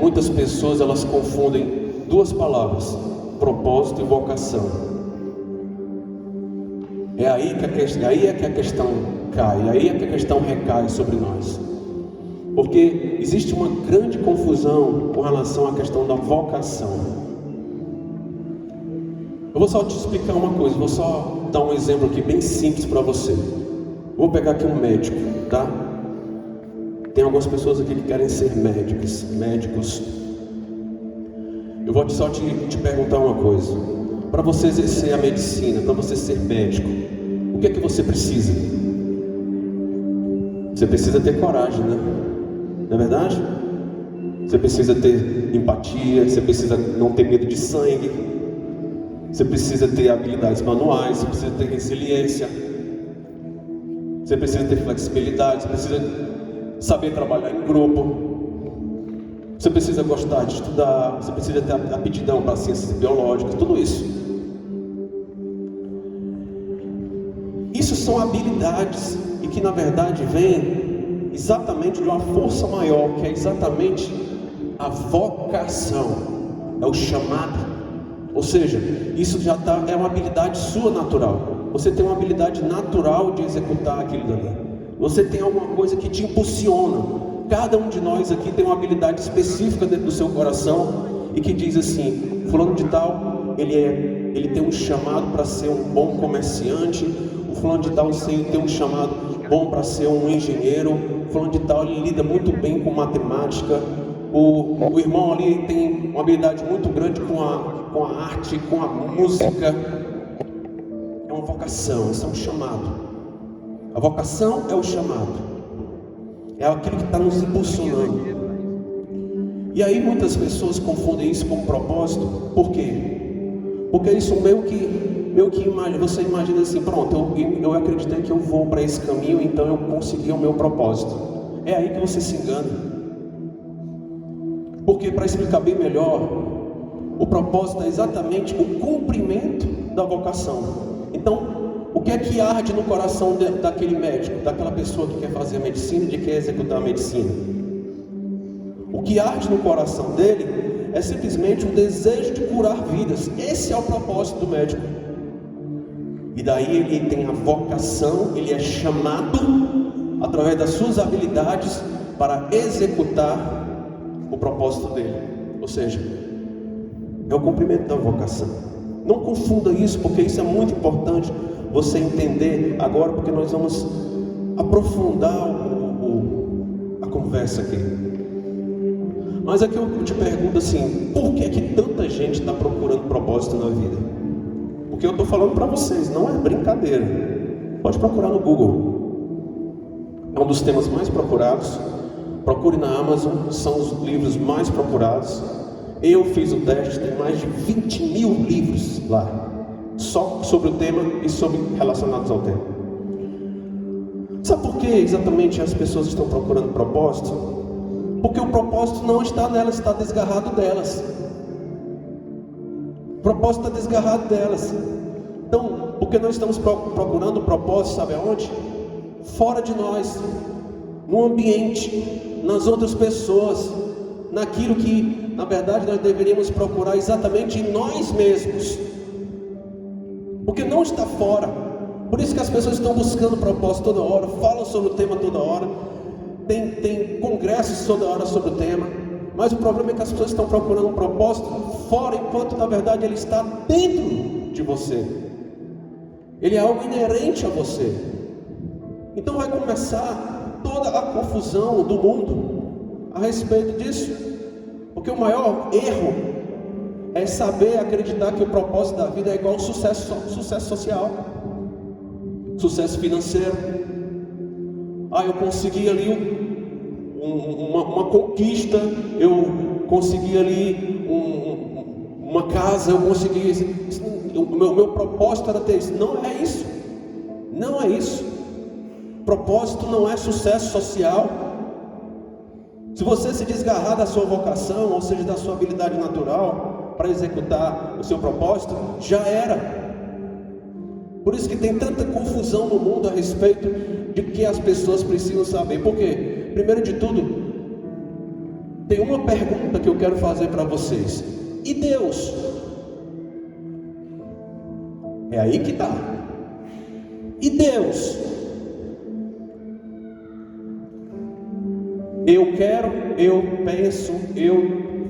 muitas pessoas elas confundem duas palavras: propósito e vocação. Aí é que a questão cai, aí é que a questão recai sobre nós. Porque existe uma grande confusão com relação à questão da vocação. Eu vou só te explicar uma coisa, vou só dar um exemplo aqui bem simples para você. Vou pegar aqui um médico, tá? Tem algumas pessoas aqui que querem ser médicos. Eu vou só te perguntar uma coisa. Para você exercer a medicina, para você ser médico, o que é que você precisa? Você precisa ter coragem, né? Não é verdade? Você precisa ter empatia, você precisa não ter medo de sangue, você precisa ter habilidades manuais, você precisa ter resiliência, você precisa ter flexibilidade, você precisa saber trabalhar em grupo, você precisa gostar de estudar, você precisa ter aptidão para ciências biológicas, tudo isso. Isso são habilidades e que na verdade vêm exatamente de uma força maior, que é exatamente a vocação, é o chamado. Ou seja, isso já é uma habilidade sua natural. Você tem uma habilidade natural de executar aquilo dali. Você tem alguma coisa que te impulsiona. Cada um de nós aqui tem uma habilidade específica dentro do seu coração e que diz assim: fulano de tal, ele tem um chamado para ser um bom comerciante. O fulano de tal tem um chamado bom para ser um engenheiro. O fulano de tal, ele lida muito bem com matemática. O irmão ali tem uma habilidade muito grande com a arte, com a música. É uma vocação, isso é um chamado. A vocação é o chamado. É aquilo que está nos impulsionando. E aí muitas pessoas confundem isso com propósito. Por quê? Porque isso meio que você imagina assim: pronto, eu acreditei que eu vou para esse caminho, então eu consegui o meu propósito. É aí que você se engana. Porque, para explicar bem melhor, o propósito é exatamente o cumprimento da vocação. Então, o que é que arde no coração daquele médico, daquela pessoa que quer fazer a medicina, de quer executar a medicina? O que arde no coração dele é simplesmente um desejo de curar vidas. Esse é o propósito do médico. E daí ele tem a vocação, ele é chamado através das suas habilidades para executar o propósito dele. Ou seja, é o cumprimento da vocação. Não confunda isso, porque isso é muito importante você entender agora, porque nós vamos aprofundar a conversa aqui. Mas aqui eu te pergunto assim: por que é que tanta gente está procurando propósito na vida? Porque eu estou falando para vocês, não é brincadeira. Pode procurar no Google. É um dos temas mais procurados. Procure na Amazon, são os livros mais procurados. Eu fiz o teste, tem mais de 20 mil livros lá, só sobre o tema e sobre relacionados ao tema. Sabe por que exatamente as pessoas estão procurando propósito? Porque o propósito não está nelas, está desgarrado delas. O propósito está desgarrado delas. Então, porque nós estamos procurando o propósito, sabe aonde? Fora de nós, no ambiente, nas outras pessoas, naquilo que, na verdade, nós deveríamos procurar exatamente em nós mesmos. Porque não está fora. Por isso que as pessoas estão buscando propósito toda hora, falam sobre o tema toda hora, tem congressos toda hora sobre o tema. Mas o problema é que as pessoas estão procurando um propósito fora, enquanto na verdade ele está dentro de você. Ele é algo inerente a você. Então vai começar toda a confusão do mundo a respeito disso. Porque o maior erro é saber acreditar que o propósito da vida é igual ao sucesso social, sucesso financeiro. Eu consegui ali uma conquista, eu consegui ali uma casa, eu consegui, o meu propósito era ter isso. Não é isso. Não é isso. Propósito não é sucesso social. Se você se desgarrar da sua vocação, ou seja, da sua habilidade natural para executar o seu propósito, já era. Por isso que tem tanta confusão no mundo a respeito de que as pessoas precisam saber. Por quê? Primeiro de tudo, tem uma pergunta que eu quero fazer para vocês: e Deus? É aí que está. E Deus? Eu quero, eu penso, eu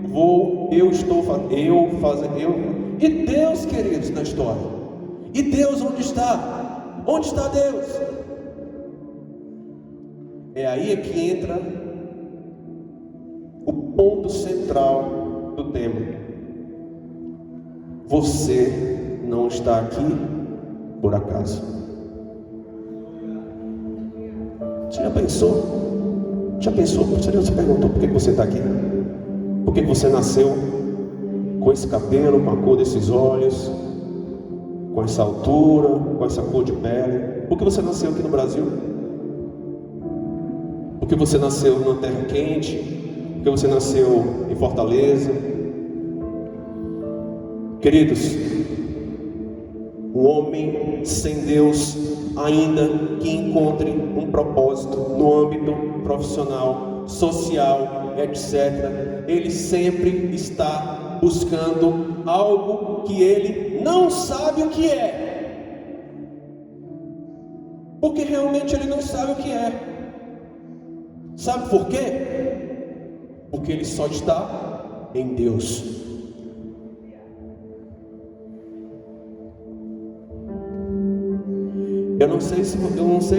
vou, eu estou fazendo, E Deus, queridos, na história? E Deus onde está? Onde está Deus? É aí que entra o ponto central do tema. Você não está aqui por acaso. Você já pensou? Já pensou? Você perguntou por que você está aqui? Por que você nasceu com esse cabelo, com a cor desses olhos, com essa altura, com essa cor de pele? Por que você nasceu aqui no Brasil? Por que você nasceu numa terra quente? Por que você nasceu em Fortaleza? Queridos, o homem sem Deus, ainda que encontre um propósito no âmbito profissional, social, etc., ele sempre está buscando algo que ele não sabe o que é, porque realmente ele não sabe o que é. Sabe por quê? Porque ele só está em Deus. Eu não sei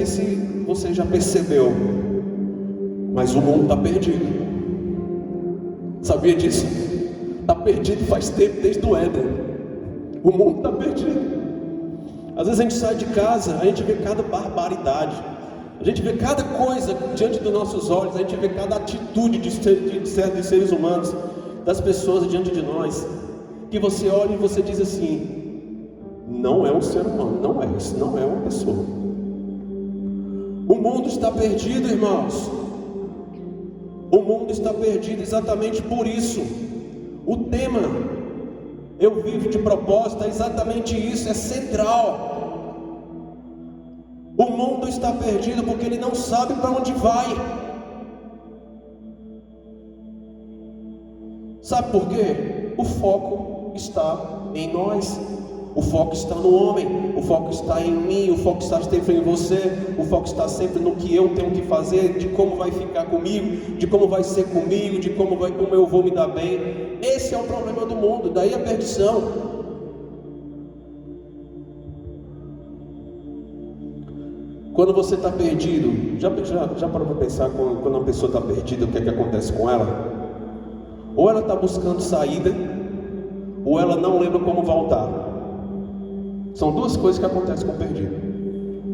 se você já percebeu, mas o mundo está perdido. Sabia disso? Está perdido faz tempo, desde o Éden. O mundo está perdido. Às vezes a gente sai de casa, a gente vê cada barbaridade, a gente vê cada coisa diante dos nossos olhos, a gente vê cada atitude de seres humanos, das pessoas diante de nós, que você olha e você diz assim: não é um ser humano, não é isso, não é uma pessoa. O mundo está perdido, irmãos. O mundo está perdido exatamente por isso. O tema Eu Vivo de Propósito é exatamente isso, é central. O mundo está perdido porque ele não sabe para onde vai. Sabe por quê? O foco está em nós. O foco está no homem, o foco está em mim, o foco está sempre em você, o foco está sempre no que eu tenho que fazer, de como vai ficar comigo, de como vai ser comigo, de como eu vou me dar bem. Esse é o problema do mundo, daí a perdição. Quando você está perdido, já parou para pensar quando uma pessoa está perdida, o que é que acontece com ela? Ou ela está buscando saída, ou ela não lembra como voltar. São duas coisas que acontecem com o perdido: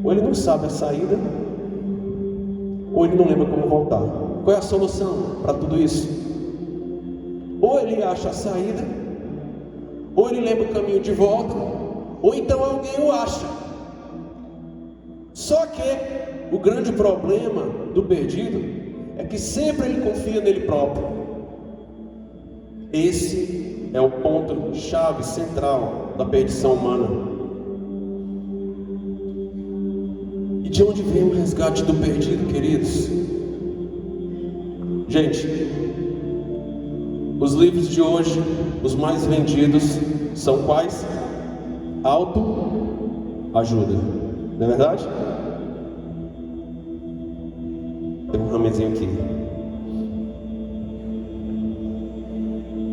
ou ele não sabe a saída, ou ele não lembra como voltar. Qual é a solução para tudo isso? Ou ele acha a saída, ou ele lembra o caminho de volta, ou então alguém o acha. Só que o grande problema do perdido é que sempre ele confia nele próprio. Esse é o ponto chave central da perdição humana. E de onde vem o resgate do perdido, queridos? Gente, os livros de hoje, os mais vendidos, são quais? Autoajuda, não é verdade? Tem um ramezinho aqui.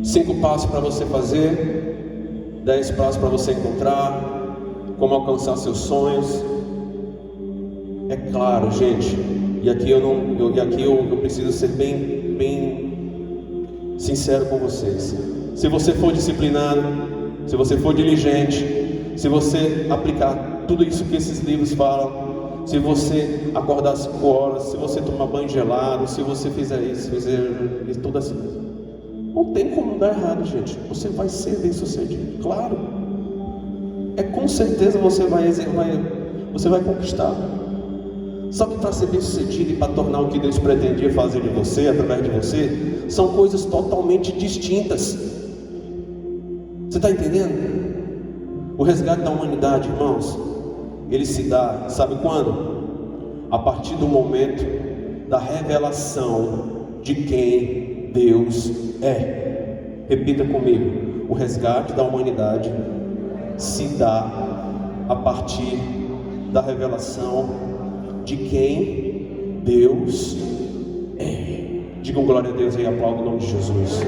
5 passos para você fazer, 10 passos para você encontrar, como alcançar seus sonhos. É claro, gente, e aqui eu preciso ser bem sincero com vocês. Se você for disciplinado, se você for diligente, se você aplicar tudo isso que esses livros falam, se você acordar às 5 horas, se você tomar banho gelado, se você fizer isso, tudo assim, não tem como dar errado, gente. Você vai ser bem sucedido, claro. Com certeza você vai conquistar. Só que para ser bem sucedido e para tornar o que Deus pretendia fazer de você, através de você, são coisas totalmente distintas. Você está entendendo? O resgate da humanidade, irmãos, ele se dá, sabe quando? A partir do momento da revelação de quem Deus é. Repita comigo: o resgate da humanidade se dá a partir da revelação de quem Deus é. Digam glória a Deus e aplaudam o nome de Jesus.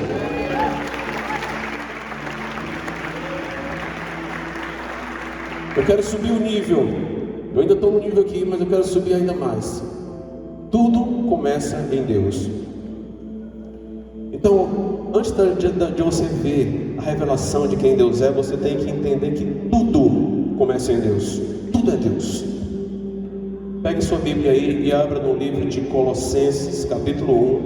Eu quero subir o nível. Eu ainda estou no nível aqui, mas eu quero subir ainda mais. Tudo começa em Deus. Então, antes de você ver a revelação de quem Deus é, você tem que entender que tudo começa em Deus. Tudo é Deus. Pegue sua Bíblia aí e abra no livro de Colossenses, capítulo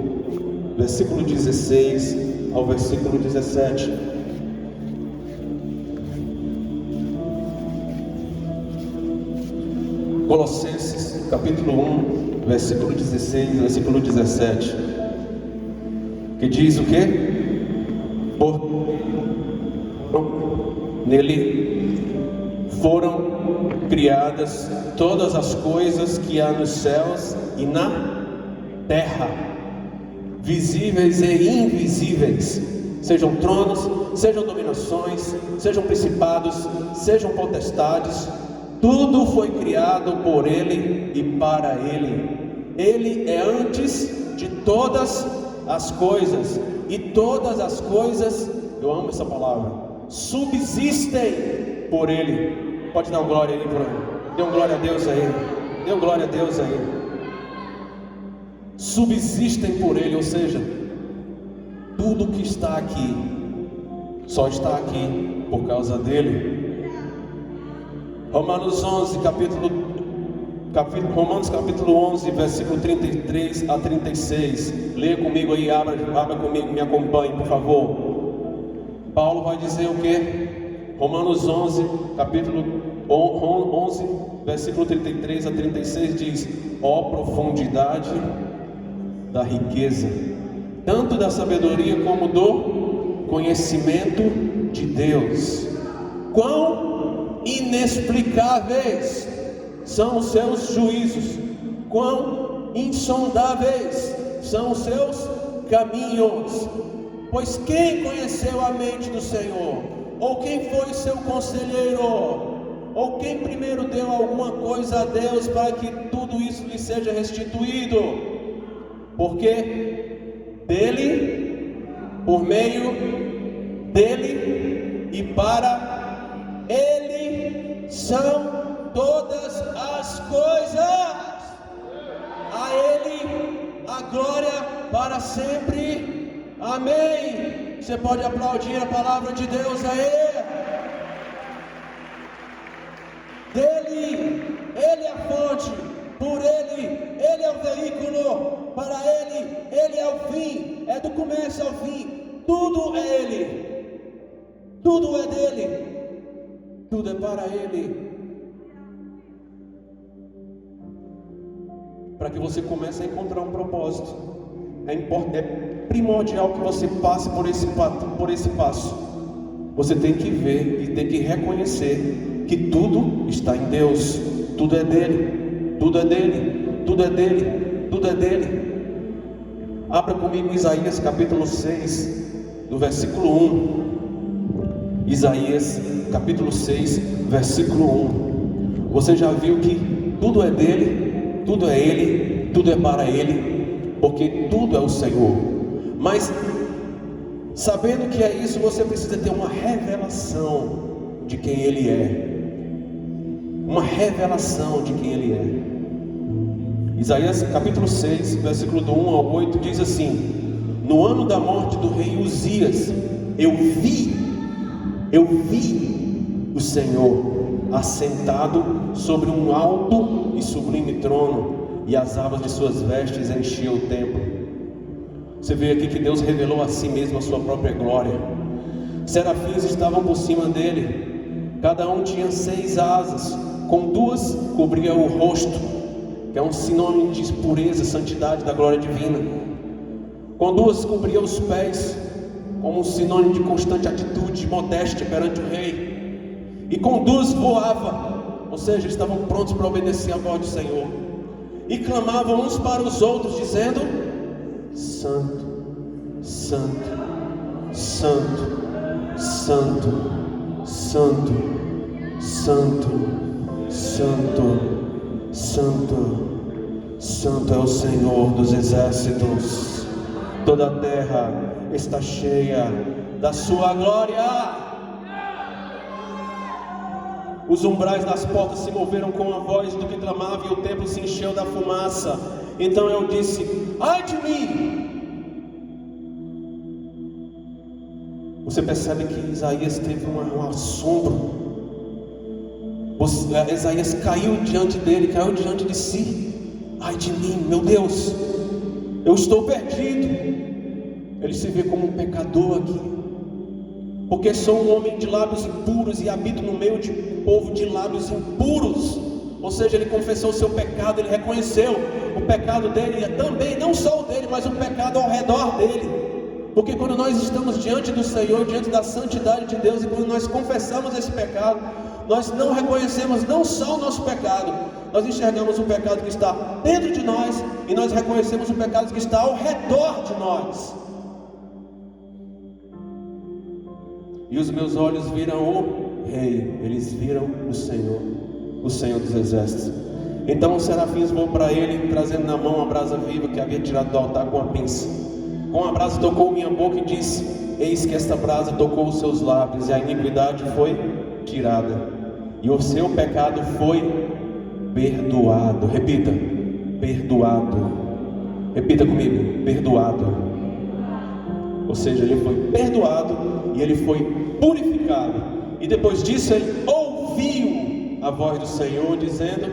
1, versículo 16 ao versículo 17. Colossenses, capítulo 1, versículo 16 e versículo 17. Que diz o quê? Nele foram criadas todas as coisas que há nos céus e na terra, visíveis e invisíveis, sejam tronos, sejam dominações, sejam principados, sejam potestades. Tudo foi criado por Ele e para Ele. Ele é antes de todas as coisas, e todas as coisas, eu amo essa palavra, subsistem por Ele. Pode dar uma glória aí, dê uma glória a Deus aí, dê uma glória a Deus aí. Subsistem por Ele, ou seja, tudo que está aqui, só está aqui por causa dEle. Romanos 11, Romanos capítulo 11, versículo 33 a 36. Leia comigo aí, abra comigo, me acompanhe, por favor. Paulo vai dizer o que? Romanos 11, capítulo 11, versículo 33 a 36 diz: ó profundidade da riqueza, tanto da sabedoria como do conhecimento de Deus. Quão inexplicáveis são os seus juízos, quão insondáveis são os seus caminhos. Pois quem conheceu a mente do Senhor? Ou quem foi seu conselheiro? Ou quem primeiro deu alguma coisa a Deus para que tudo isso lhe seja restituído? Porque dele, por meio dele e para Ele são todas as coisas. A Ele a glória para sempre. Amém. Você pode aplaudir a palavra de Deus aí. Dele, Ele é a fonte. Por Ele, Ele é o veículo. Para Ele, Ele é o fim. É do começo ao fim. Tudo é Ele. Tudo é dele. Tudo é para Ele. Para que você comece a encontrar um propósito, é primordial que você passe por esse passo. Você tem que ver e tem que reconhecer que tudo está em Deus. Tudo é dele, tudo é dele, tudo é dele, tudo é dele. Abra comigo Isaías capítulo 6, do versículo 1. Isaías capítulo 6, versículo 1. Você já viu que tudo é dele, tudo é Ele, tudo é para Ele, porque tudo é o Senhor. Mas, sabendo que é isso, você precisa ter uma revelação de quem Ele é. Uma revelação de quem Ele é. Isaías capítulo 6, versículo do 1 ao 8 diz assim: no ano da morte do rei Uzias, eu vi o Senhor assentado sobre um alto e sublime trono, e as abas de suas vestes enchiam o templo. Você vê aqui que Deus revelou a si mesmo a sua própria glória. Serafins estavam por cima dele, cada um tinha 6 asas, com 2 cobria o rosto, que é um sinônimo de pureza, santidade da glória divina. Com 2 cobria os pés, como um sinônimo de constante atitude, de modéstia perante o rei. E com 2 voava, ou seja, estavam prontos para obedecer a voz do Senhor. E clamavam uns para os outros, dizendo: Santo, Santo, Santo, Santo, Santo, Santo, Santo, Santo, Santo é o Senhor dos exércitos. Toda a terra está cheia da sua glória. Os umbrais das portas se moveram com a voz do que clamava, e o templo se encheu da fumaça. Então eu disse: ai de mim! Você percebe que Isaías teve um assombro. Isaías caiu diante dele, caiu diante de si. Ai de mim, meu Deus, eu estou perdido. Ele se vê como um pecador aqui, porque sou um homem de lábios impuros e habito no meio de um povo de lábios impuros. Ou seja, ele confessou o seu pecado, ele reconheceu o pecado dele, também, não só o dele, mas o pecado ao redor dele. Porque quando nós estamos diante do Senhor, diante da santidade de Deus, e quando nós confessamos esse pecado, nós não reconhecemos não só o nosso pecado, nós enxergamos o pecado que está dentro de nós, e nós reconhecemos o pecado que está ao redor de nós. E os meus olhos viram o Rei, eles viram o Senhor dos Exércitos. Então os serafins vão para ele, trazendo na mão a brasa viva que havia tirado do altar com a pinça. Com a brasa tocou minha boca e disse: eis que esta brasa tocou os seus lábios, e a iniquidade foi tirada, e o seu pecado foi perdoado. Repita: perdoado. Repita comigo: perdoado. Ou seja, ele foi perdoado e ele foi purificado. E depois disso ele ouviu a voz do Senhor dizendo: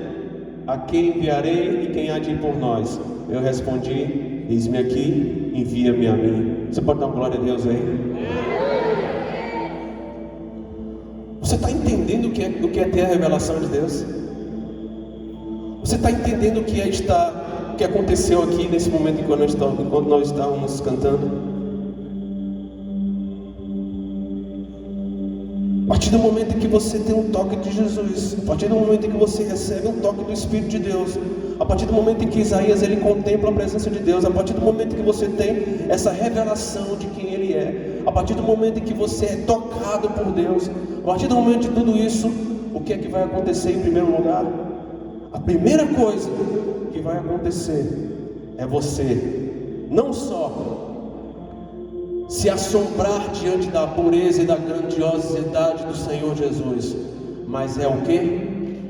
a quem enviarei e quem há de ir por nós? Eu respondi: eis-me aqui, envia-me a mim. Você pode dar uma glória a Deus aí? Você está entendendo o que é ter a revelação de Deus? Você está entendendo o que aconteceu aqui nesse momento enquanto nós estávamos cantando? A partir do momento em que você tem um toque de Jesus, a partir do momento em que você recebe um toque do Espírito de Deus, a partir do momento em que Isaías ele contempla a presença de Deus, a partir do momento em que você tem essa revelação de quem Ele é, a partir do momento em que você é tocado por Deus, a partir do momento de tudo isso, o que é que vai acontecer em primeiro lugar? A primeira coisa que vai acontecer é você não só se assombrar diante da pureza e da grandiosidade do Senhor Jesus, mas é o que?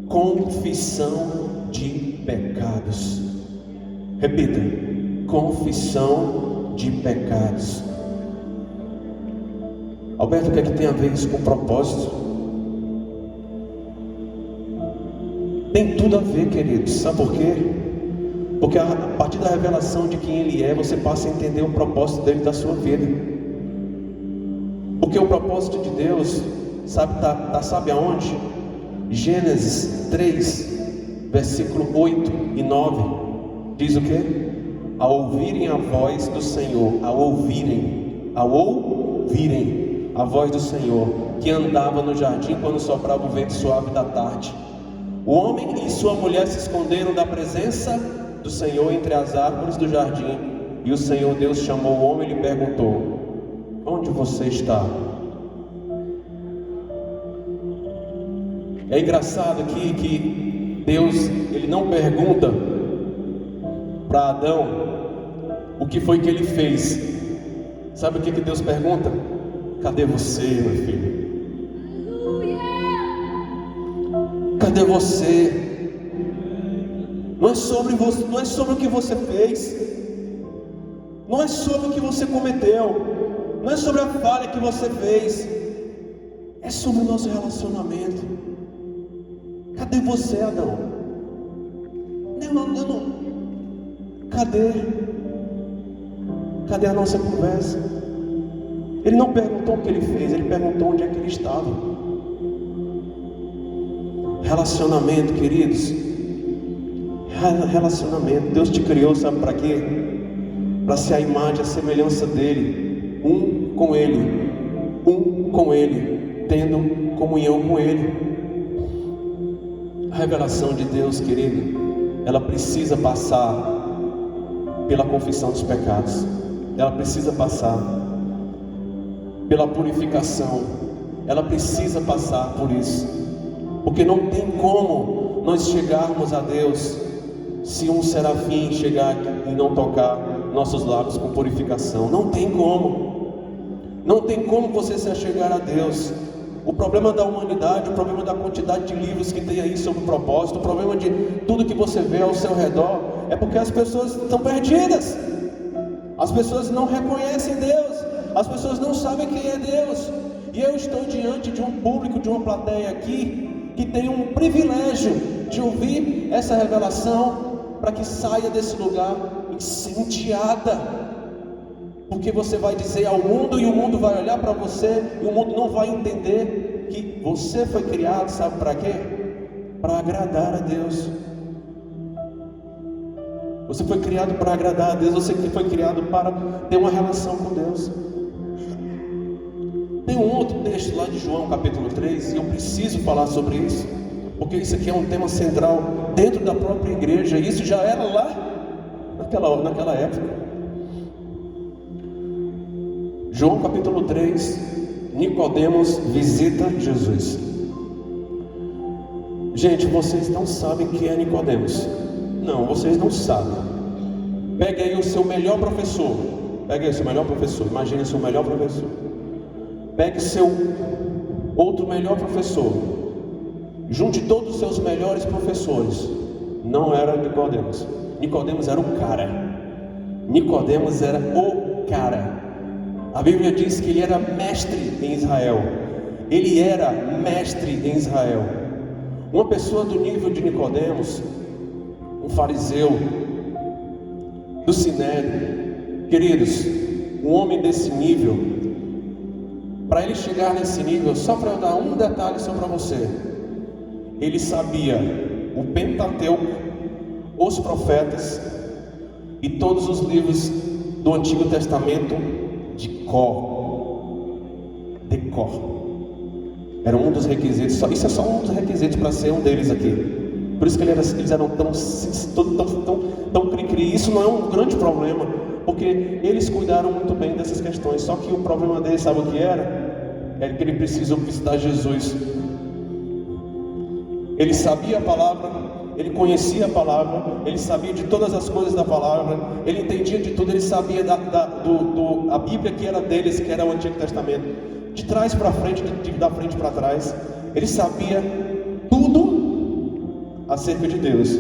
Confissão de pecados. Repita: confissão de pecados. Alberto, o que é que tem a ver isso com propósito? Tem tudo a ver, queridos. Sabe por quê? Porque a partir da revelação de quem Ele é, você passa a entender o propósito dele da sua vida. Porque o propósito de Deus, sabe aonde? Gênesis 3, versículo 8 e 9, diz o que? Ao ouvirem a voz do Senhor, ao ouvirem a voz do Senhor, que andava no jardim quando soprava o vento suave da tarde, o homem e sua mulher se esconderam da presença do Senhor entre as árvores do jardim. E o Senhor Deus chamou o homem e lhe perguntou: onde você está? É engraçado aqui que Deus, Ele não pergunta para Adão o que foi que ele fez. Sabe o que Deus pergunta? Cadê você, meu filho? Cadê você? Não é sobre você, não é sobre o que você fez, não é sobre o que você cometeu, não é sobre a falha que você fez, é sobre o nosso relacionamento. Cadê você, Adão? Eu não. Cadê a nossa conversa? Ele não perguntou o que ele fez, ele perguntou onde é que ele estava. Relacionamento, queridos. Relacionamento. Deus te criou, sabe para quê? Para ser a imagem, a semelhança dele, um com ele, tendo comunhão com ele. A revelação de Deus, querido, ela precisa passar pela confissão dos pecados, ela precisa passar pela purificação, ela precisa passar por isso, porque não tem como nós chegarmos a Deus se um serafim chegar e não tocar nossos lábios com purificação. Não tem como você se achegar a Deus. O problema da humanidade, o problema da quantidade de livros que tem aí sobre o propósito, o problema de tudo que você vê ao seu redor, é porque as pessoas estão perdidas. As pessoas não reconhecem Deus, as pessoas não sabem quem é Deus. E eu estou diante de um público, de uma plateia aqui, que tenha um privilégio de ouvir essa revelação, para que saia desse lugar incendiada, porque você vai dizer ao mundo, e o mundo vai olhar para você, e o mundo não vai entender que você foi criado, sabe para quê? Para agradar a Deus. Você foi criado para agradar a Deus, você foi criado para ter uma relação com Deus. Tem um outro texto lá de João capítulo 3, e eu preciso falar sobre isso, porque isso aqui é um tema central dentro da própria igreja, e isso já era lá naquela época. João capítulo 3, Nicodemos visita Jesus. Gente, vocês não sabem quem é Nicodemos. Não, vocês não sabem. Pegue aí o seu melhor professor. Pegue aí o seu melhor professor. Imagine o seu melhor professor. Pegue seu outro melhor professor. Junte todos os seus melhores professores. Não era Nicodemos. Nicodemos era o cara. Nicodemos era o cara. A Bíblia diz que ele era mestre em Israel. Ele era mestre em Israel. Uma pessoa do nível de Nicodemos, um fariseu do Sinédrio, queridos, um homem desse nível, para ele chegar nesse nível, só para eu dar um detalhe só para você, ele sabia o Pentateuco, os profetas e todos os livros do Antigo Testamento de cor. Era um dos requisitos, isso é só um dos requisitos para ser um deles aqui. Por isso que eles eram tão cri-cri. Isso não é um grande problema, porque eles cuidaram muito bem dessas questões. Só que o problema deles, sabe o que era? Era que ele precisou visitar Jesus. Ele sabia a palavra, ele conhecia a palavra, ele sabia de todas as coisas da palavra, ele entendia de tudo, ele sabia a Bíblia que era deles, que era o Antigo Testamento, de trás para frente, da frente para trás. Ele sabia tudo acerca de Deus,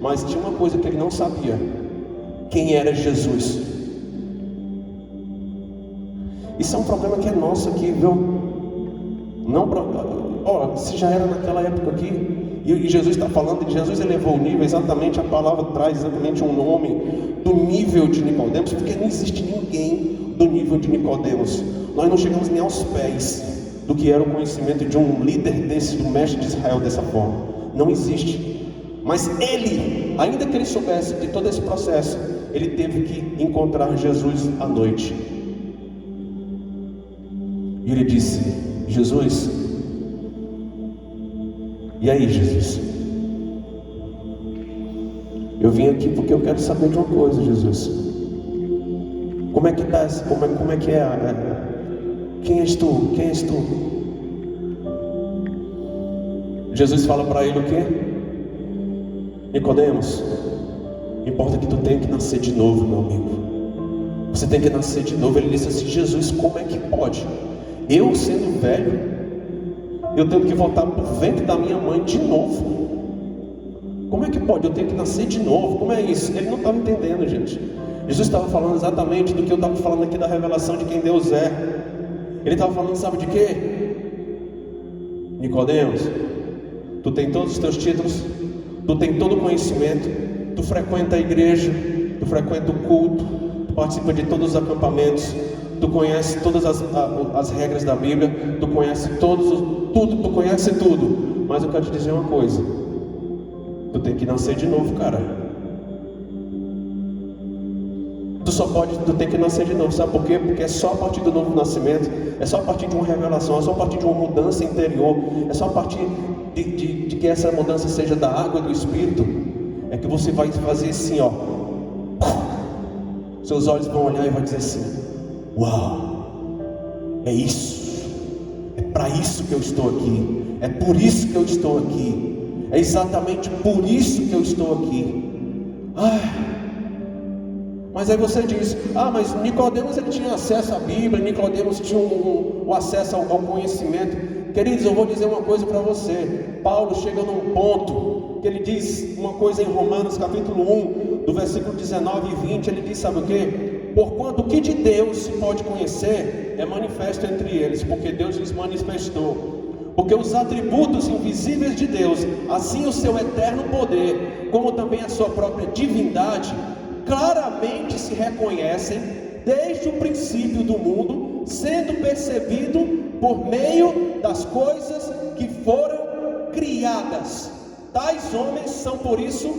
mas tinha uma coisa que ele não sabia: quem era Jesus. Isso é um problema que é nosso aqui, viu? Não, se já era naquela época aqui, e Jesus está falando, Jesus elevou o nível, exatamente a palavra traz exatamente um nome do nível de Nicodemos, porque não existe ninguém do nível de Nicodemos. Nós não chegamos nem aos pés do que era o conhecimento de um líder desse, do mestre de Israel dessa forma. Não existe. Mas ele, ainda que ele soubesse de todo esse processo, ele teve que encontrar Jesus à noite. E ele disse: Jesus, e aí, Jesus? Eu vim aqui porque eu quero saber de uma coisa, Jesus. Como é que tá? Como é que é? Quem és tu? Quem és tu? Jesus fala para ele o quê? Nicodemos, importa que tu tenha que nascer de novo, meu amigo. Você tem que nascer de novo. Ele disse assim: Jesus, como é que pode? Eu sendo velho, eu tenho que voltar para o ventre da minha mãe de novo. Como é que pode? Eu tenho que nascer de novo. Como é isso? Ele não estava entendendo, gente. Jesus estava falando exatamente do que eu estava falando aqui, da revelação de quem Deus é. Ele estava falando, sabe de quê? Nicodemos, tu tem todos os teus títulos, tu tem todo o conhecimento, tu frequenta a igreja, tu frequenta o culto, tu participa de todos os acampamentos, tu conhece todas as regras da Bíblia, tu conhece tudo, tu conhece tudo. Mas eu quero te dizer uma coisa: tu tem que nascer de novo, cara. Tu tem que nascer de novo, sabe por quê? Porque é só a partir do novo nascimento, é só a partir de uma revelação, é só a partir de uma mudança interior, é só a partir de que essa mudança seja da água e do Espírito, é que você vai fazer assim, ó. Seus olhos vão olhar e vai dizer assim: uau, é isso, é para isso que eu estou aqui, é por isso que eu estou aqui, é exatamente por isso que eu estou aqui. Mas aí você diz: mas Nicodemos ele tinha acesso à Bíblia, Nicodemos tinha o acesso ao conhecimento. Queridos, eu vou dizer uma coisa para você. Paulo chega num ponto que ele diz uma coisa em Romanos capítulo 1, do versículo 19 e 20, ele diz, sabe o quê? Porquanto o que de Deus se pode conhecer é manifesto entre eles, porque Deus lhes manifestou. Porque os atributos invisíveis de Deus, assim o seu eterno poder, como também a sua própria divindade, claramente se reconhecem desde o princípio do mundo, sendo percebido por meio das coisas que foram criadas. Tais homens são por isso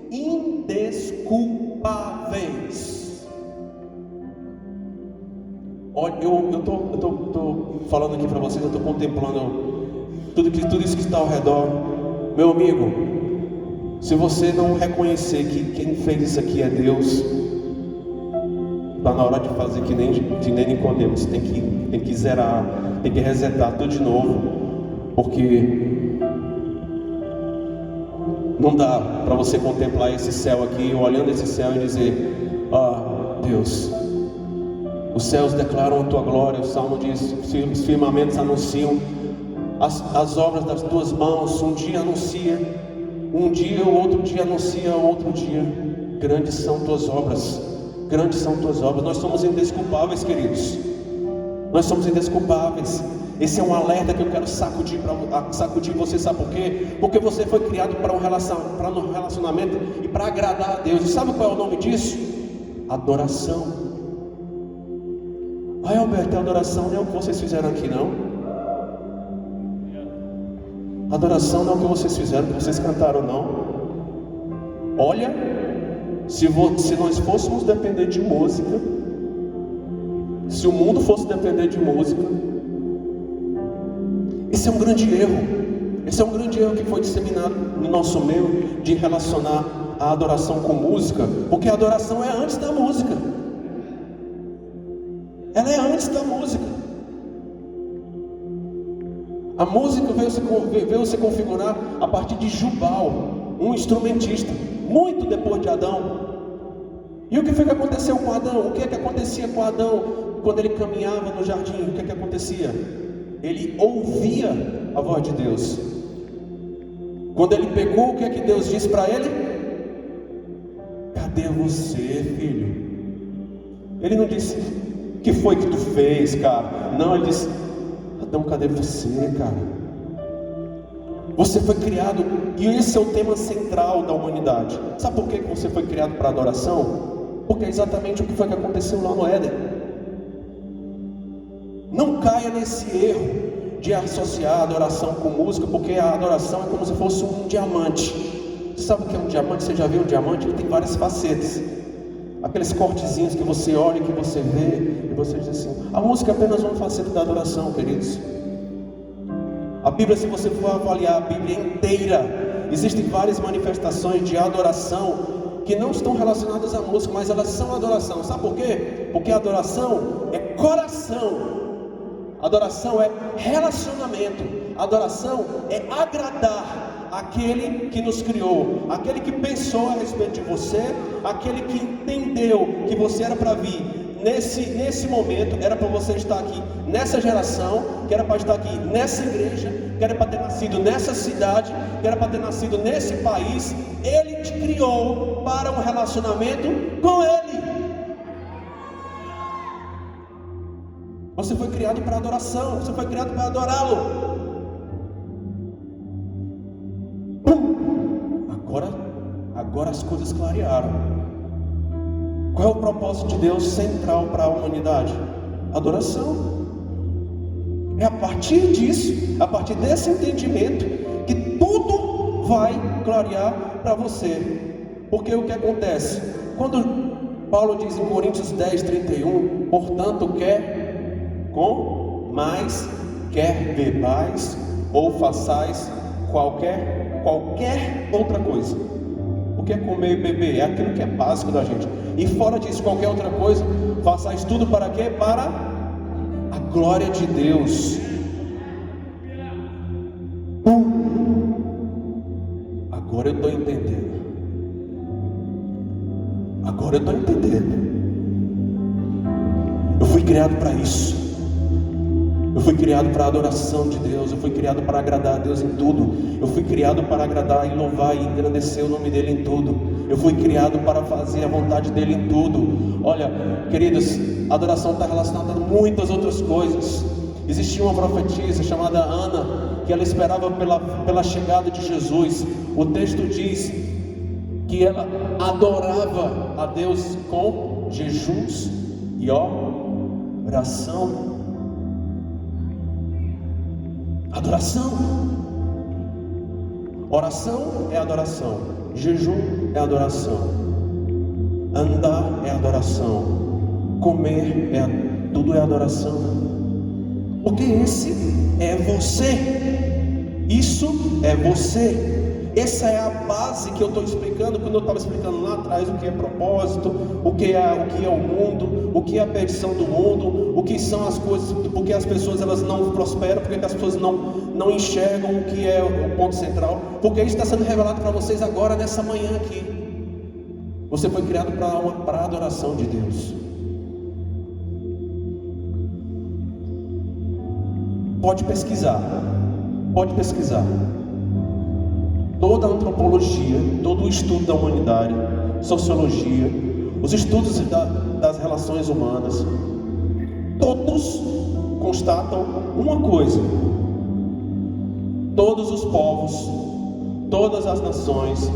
indesculpáveis. Olha, eu estou falando aqui para vocês, eu estou contemplando tudo isso que está ao redor. Meu amigo, se você não reconhecer que quem fez isso aqui é Deus, está na hora de fazer que nem Nicodemos, tem que zerar, tem que resetar tudo de novo, porque não dá para você contemplar esse céu aqui, olhando esse céu e dizer: Deus, os céus declaram a tua glória. O Salmo diz: os firmamentos anunciam as obras das tuas mãos. Um dia anuncia, um dia, o outro dia anuncia, outro dia. Grandes são tuas obras, grandes são tuas obras. Nós somos indesculpáveis, queridos. Nós somos indesculpáveis. Esse é um alerta que eu quero sacudir você. Sabe por quê? Porque você foi criado para um relacionamento e para agradar a Deus. E sabe qual é o nome disso? Adoração. Alberto, adoração não é o que vocês fizeram aqui, não. Adoração não é o que vocês fizeram, que vocês cantaram, não. Olha, se nós fôssemos depender de música, se o mundo fosse depender de música, esse é um grande erro. Esse é um grande erro que foi disseminado no nosso meio, de relacionar a adoração com música, porque a adoração é antes da música. Ela é antes da música. A música veio se configurar a partir de Jubal, um instrumentista, muito depois de Adão. E o que foi que aconteceu com Adão? O que é que acontecia com Adão quando ele caminhava no jardim? O que é que acontecia? Ele ouvia a voz de Deus. Quando ele pecou, o que é que Deus disse para ele? Cadê você, filho? Ele não disse: o que foi que tu fez, cara? Não, ele disse: Adão, cadê você, cara? Você foi criado, e esse é o tema central da humanidade. Sabe por que você foi criado para adoração? Porque é exatamente o que foi que aconteceu lá no Éden. Não caia nesse erro de associar a adoração com música, porque a adoração é como se fosse um diamante. Você sabe o que é um diamante? Você já viu um diamante? Ele tem várias facetas. Aqueles cortezinhos que você olha, que você vê, e você diz assim: a música é apenas uma faceta da adoração, queridos. A Bíblia, se você for avaliar a Bíblia inteira, existem várias manifestações de adoração que não estão relacionadas à música, mas elas são adoração. Sabe por quê? Porque a adoração é coração. Adoração é relacionamento. Adoração é agradar aquele que nos criou, aquele que pensou a respeito de você, aquele que entendeu que você era para vir nesse momento, era para você estar aqui nessa geração, que era para estar aqui nessa igreja, que era para ter nascido nessa cidade, que era para ter nascido nesse país. Ele te criou para um relacionamento com Ele. Você foi criado para adoração, você foi criado para adorá-lo. Agora as coisas clarearam. Qual é o propósito de Deus central para a humanidade? Adoração. É a partir disso, a partir desse entendimento, que tudo vai clarear para você. Porque o que acontece? Quando Paulo diz em Coríntios 10:31, portanto mas quer bebais ou façais qualquer outra coisa. O que é comer e beber? É aquilo que é básico da gente. E fora disso, qualquer outra coisa, façais tudo para quê? Para a glória de Deus. Agora eu estou entendendo. Eu fui criado para isso. Eu fui criado para a adoração de Deus. Eu fui criado para agradar a Deus em tudo. Eu fui criado para agradar e louvar e engrandecer o nome dEle em tudo. Eu fui criado para fazer a vontade dEle em tudo. Olha, queridos, a adoração está relacionada a muitas outras coisas. Existia uma profetisa chamada Ana, que ela esperava pela chegada de Jesus. O texto diz que ela adorava a Deus com jejuns e oração. Adoração. Oração é adoração. Jejum é adoração. Andar é adoração. Comer tudo é adoração. Porque esse é você. Isso é você. Essa é a base que eu estou explicando quando eu estava explicando lá atrás o que é propósito, o que é o mundo, o que é a perdição do mundo, o que são as coisas, porque as pessoas elas não prosperam, porque as pessoas não enxergam o que é o ponto central, porque isso está sendo revelado para vocês agora nessa manhã aqui. Você foi criado para a adoração de Deus. Pode pesquisar. Toda a antropologia, todo o estudo da humanidade, sociologia, os estudos das relações humanas, todos constatam uma coisa: todos os povos, todas as nações,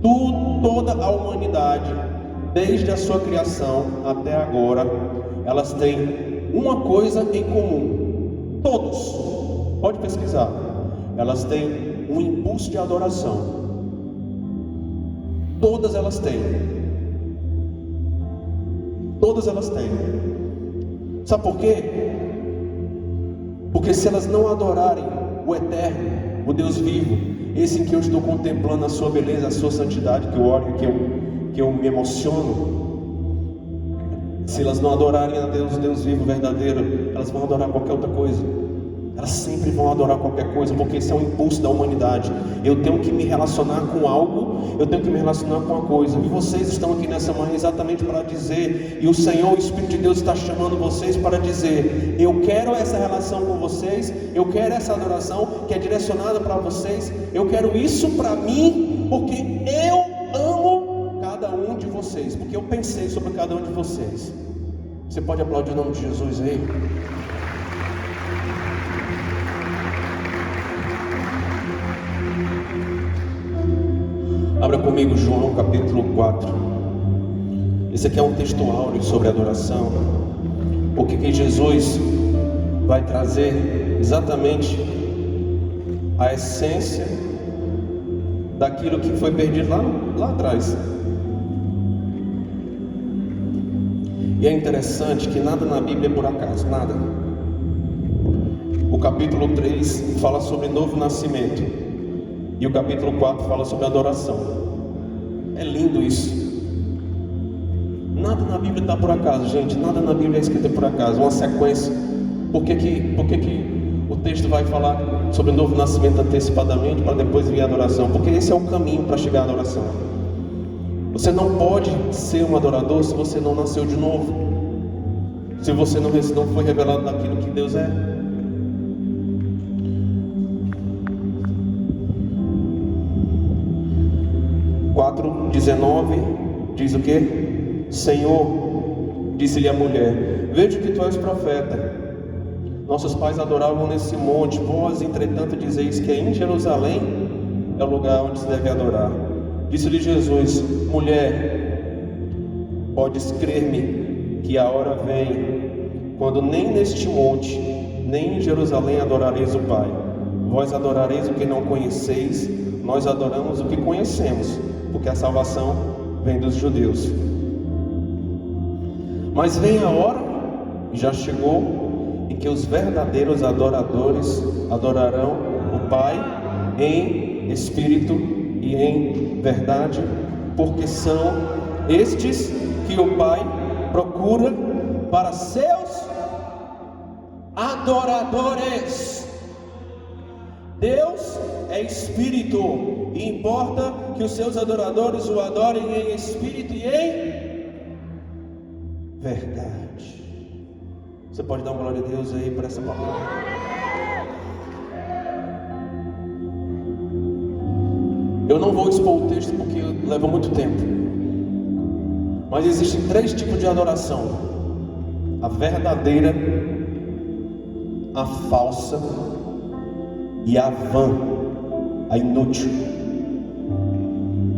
toda a humanidade, desde a sua criação até agora, elas têm uma coisa em comum. Todos, pode pesquisar, elas têm um impulso de adoração. Todas elas têm. Sabe por quê? Porque se elas não adorarem o eterno, o Deus vivo, esse em que eu estou contemplando a sua beleza, a sua santidade, que eu olho, que eu me emociono, se elas não adorarem a Deus, Deus vivo, verdadeiro, elas vão adorar qualquer outra coisa. Elas sempre vão adorar qualquer coisa, porque esse é um impulso da humanidade. Eu tenho que me relacionar com algo, eu tenho que me relacionar com uma coisa. E vocês estão aqui nessa manhã exatamente para dizer, e o Senhor, o Espírito de Deus está chamando vocês para dizer: eu quero essa relação com vocês, eu quero essa adoração que é direcionada para vocês, eu quero isso para mim, porque eu amo cada um de vocês, porque eu pensei sobre cada um de vocês. Você pode aplaudir o nome de Jesus aí? Abra comigo João capítulo 4. Esse aqui é um texto áureo sobre adoração. O que Jesus vai trazer exatamente a essência daquilo que foi perdido lá atrás. E é interessante que nada na Bíblia é por acaso, nada. O capítulo 3 fala sobre novo nascimento. E o capítulo 4 fala sobre adoração. É lindo isso. Nada na Bíblia está por acaso, gente. Nada na Bíblia é escrito por acaso. Uma sequência. Por que o texto vai falar sobre o novo nascimento antecipadamente para depois vir a adoração? Porque esse é o caminho para chegar à adoração. Você não pode ser um adorador se você não nasceu de novo, se você não foi revelado daquilo que Deus é. (4:19) diz o que? Senhor, disse-lhe a mulher: vejo que tu és profeta. Nossos pais adoravam nesse monte, vós entretanto dizeis que em Jerusalém é o lugar onde se deve adorar. Disse-lhe Jesus: mulher, podes crer-me que a hora vem, quando nem neste monte, nem em Jerusalém adorareis o Pai. Vós adorareis o que não conheceis, nós adoramos o que conhecemos, porque a salvação vem dos judeus. Mas vem a hora, e já chegou, em que os verdadeiros adoradores adorarão o Pai em espírito e em verdade, porque são estes que o Pai procura para seus adoradores. Deus é espírito, e importa que os seus adoradores o adorem em espírito e em verdade. Você pode dar uma glória a Deus aí por essa palavra? Eu não vou expor o texto porque leva muito tempo, mas existem 3 tipos de adoração: a verdadeira, a falsa e a vã, a inútil,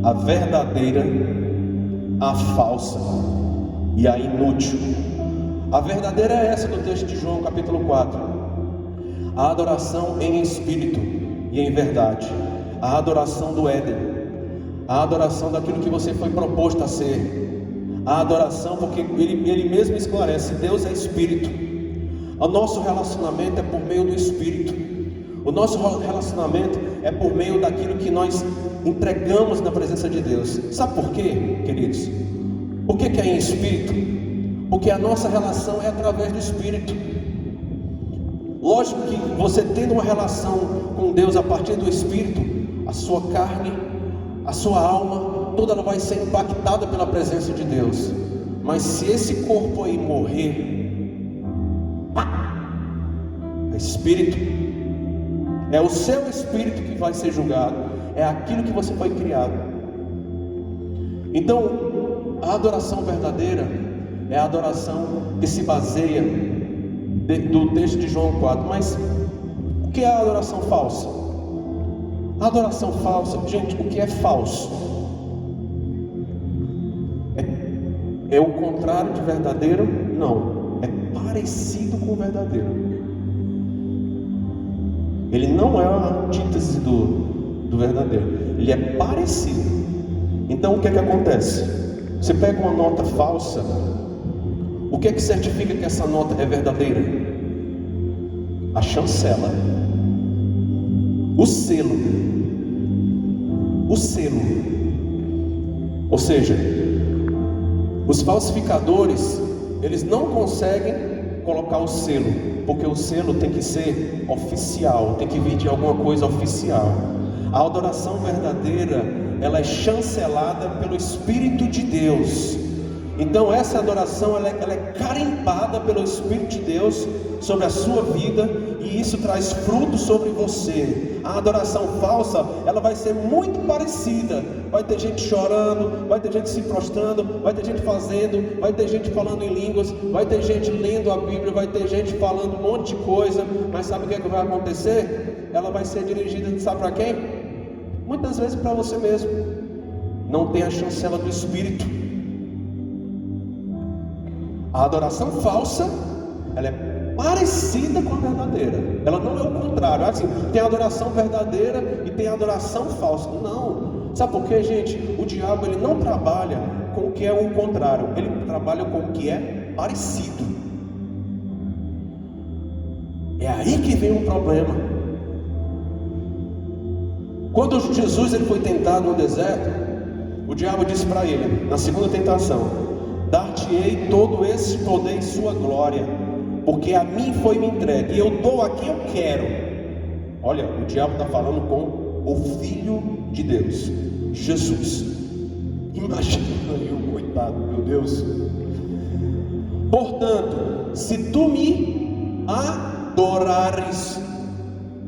a verdadeira, a falsa e a inútil. A verdadeira é essa do texto de João capítulo 4, a adoração em espírito e em verdade, a adoração do Éden, a adoração daquilo que você foi proposto a ser, a adoração, porque ele mesmo esclarece, Deus é espírito. O nosso relacionamento é por meio do espírito, o nosso relacionamento é por meio daquilo que nós entregamos na presença de Deus. Sabe por quê, queridos? Por que é em espírito? Porque a nossa relação é através do espírito. Lógico que você tendo uma relação com Deus a partir do espírito, a sua carne, a sua alma, toda ela vai ser impactada pela presença de Deus. Mas se esse corpo aí morrer, é espírito, é o seu espírito que vai ser julgado, é aquilo que você foi criado. Então, a adoração verdadeira é a adoração que se baseia do texto de João 4. Mas o que é a adoração falsa? A adoração falsa, gente, o que é falso? É o contrário de verdadeiro? Não, é parecido com o verdadeiro. Ele não é a antítese do verdadeiro, ele é parecido. Então o que é que acontece? Você pega uma nota falsa, o que é que certifica que essa nota é verdadeira? A chancela, o selo, ou seja, os falsificadores, eles não conseguem colocar o selo, porque o selo tem que ser oficial, tem que vir de alguma coisa oficial. A adoração verdadeira, ela é chancelada pelo Espírito de Deus. Então essa adoração ela é carimpada pelo Espírito de Deus sobre a sua vida, e isso traz fruto sobre você. A adoração falsa, ela vai ser muito parecida. Vai ter gente chorando, vai ter gente se prostrando, vai ter gente fazendo, vai ter gente falando em línguas, vai ter gente lendo a Bíblia, vai ter gente falando um monte de coisa. Mas sabe o que é que vai acontecer? Ela vai ser dirigida, sabe para quem? Muitas vezes para você mesmo. Não tem a chancela do Espírito. A adoração falsa, ela é parecida com a verdadeira. Ela não é o contrário. Assim, tem a adoração verdadeira e tem a adoração falsa. Não. Sabe por quê, gente? O diabo, ele não trabalha com o que é o contrário. Ele trabalha com o que é parecido. É aí que vem um problema. Quando Jesus ele foi tentado no deserto, o diabo disse para ele, na segunda tentação: dar-te-ei todo esse poder e sua glória, porque a mim foi me entregue, e eu dou a quem eu quero. Olha, o diabo está falando com o Filho de Deus, Jesus. Imagina aí o coitado, meu Deus. Portanto, se tu me adorares,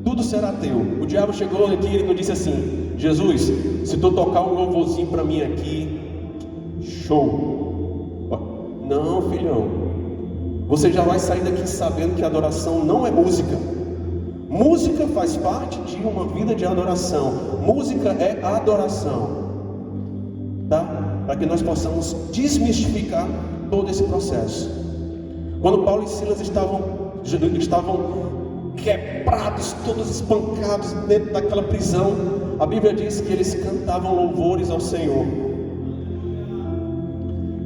tudo será teu. O diabo chegou aqui e ele disse assim: Jesus, se tu tocar um louvorzinho para mim aqui, show. Não, filhão, você já vai sair daqui sabendo que adoração não é música. Música faz parte de uma vida de adoração. Música é adoração, tá? Para que nós possamos desmistificar todo esse processo. Quando Paulo e Silas estavam quebrados, todos espancados dentro daquela prisão, a Bíblia diz que eles cantavam louvores ao Senhor.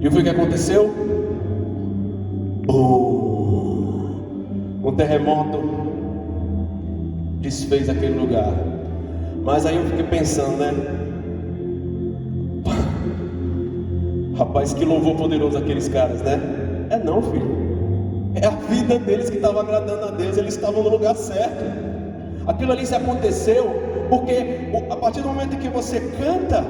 E o que aconteceu? Um terremoto desfez aquele lugar. Mas aí eu fiquei pensando, né? Rapaz, que louvor poderoso aqueles caras, né? É não, filho. É a vida deles que estava agradando a Deus. Eles estavam no lugar certo. Aquilo ali se aconteceu porque a partir do momento em que você canta,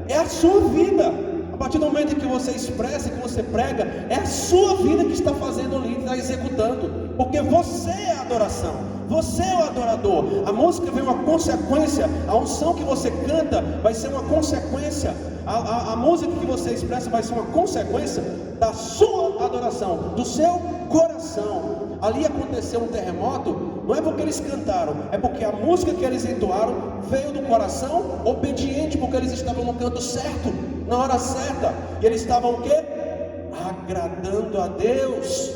é a sua vida. A partir do momento em que você expressa, que você prega, é a sua vida que está fazendo ali, está executando. Porque você é a adoração, você é o adorador. A música vem uma consequência. A unção que você canta vai ser uma consequência. A música que você expressa vai ser uma consequência da sua adoração. coração, do seu coração. Ali aconteceu um terremoto, não é porque eles cantaram, é porque a música que eles entoaram veio do coração obediente, porque eles estavam no canto certo, na hora certa, e eles estavam o quê? Agradando a Deus.